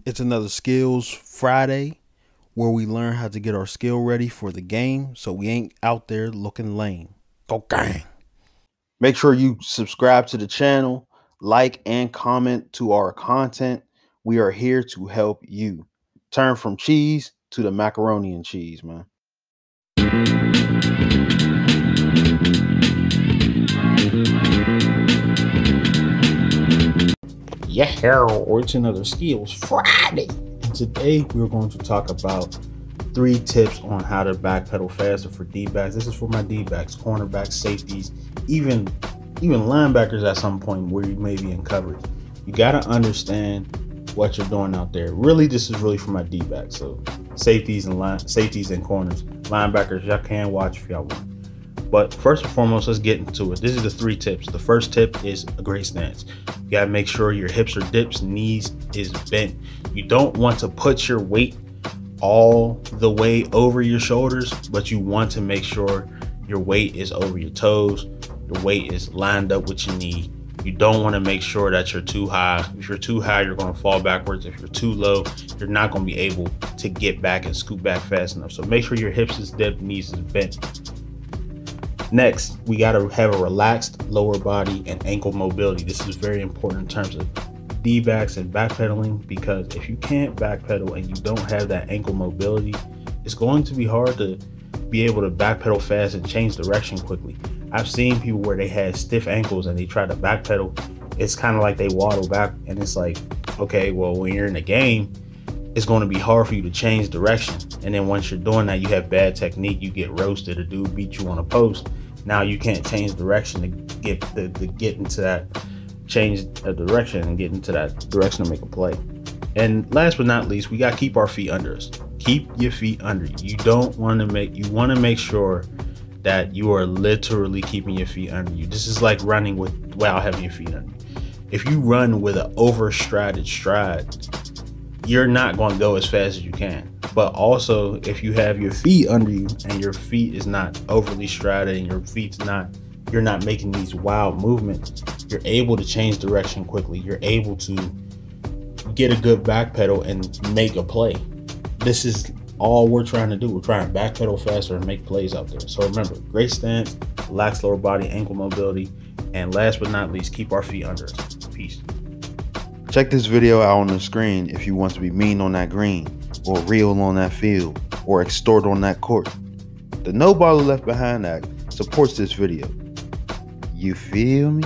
It's another Skills Friday where we learn how to get our skill ready for the game so we ain't out there looking lame. Go gang. Make sure you subscribe to the channel, like and comment to our content. We are here to help you turn from cheese to the macaroni and cheese, man. Yeah, it's another Skills Friday. And today we're going to talk about 3 tips on how to backpedal faster for D-backs. This is for my D-backs, cornerbacks, safeties, even linebackers at some point where you may be in coverage. You got to understand what you're doing out there. Really, this is really for my D-backs. So safeties and corners. Linebackers, y'all can watch if y'all want. But first and foremost, let's get into it. This is the 3 tips. The first tip is a great stance. You gotta make sure your hips are dipped, knees is bent. You don't want to put your weight all the way over your shoulders, but you want to make sure your weight is over your toes. Your weight is lined up with your knee. You don't want to make sure that you're too high. If you're too high, you're going to fall backwards. If you're too low, you're not going to be able to get back and scoot back fast enough. So make sure your hips is dipped, knees is bent. Next, we got to have a relaxed lower body and ankle mobility. This is very important in terms of D-backs and backpedaling, because if you can't backpedal and you don't have that ankle mobility, it's going to be hard to be able to backpedal fast and change direction quickly. I've seen people where they had stiff ankles and they try to backpedal. It's kind of like they waddle back, and it's like, okay, well, when you're in the game, it's going to be hard for you to change direction. And then once you're doing that, you have bad technique, you get roasted, a dude beat you on a post. Now you can't change direction to get into that, change a direction and get into that direction to make a play. And last but not least, we got to keep our feet under us. Keep your feet under you. You want to make sure that you are literally keeping your feet under you. This is like running without having your feet under you. If you run with an overstrided stride, you're not going to go as fast as you can. But also, if you have your feet under you and your feet is not overly strided and you're not making these wild movements, you're able to change direction quickly. You're able to get a good back pedal and make a play. This is all we're trying to do. We're trying to backpedal faster and make plays out there. So remember, great stance, relaxed lower body, ankle mobility, and last but not least, keep our feet under us. Peace. Check this video out on the screen if you want to be mean on that green, or real on that field, or extort on that court. The No Baller Left Behind Act supports this video. You feel me?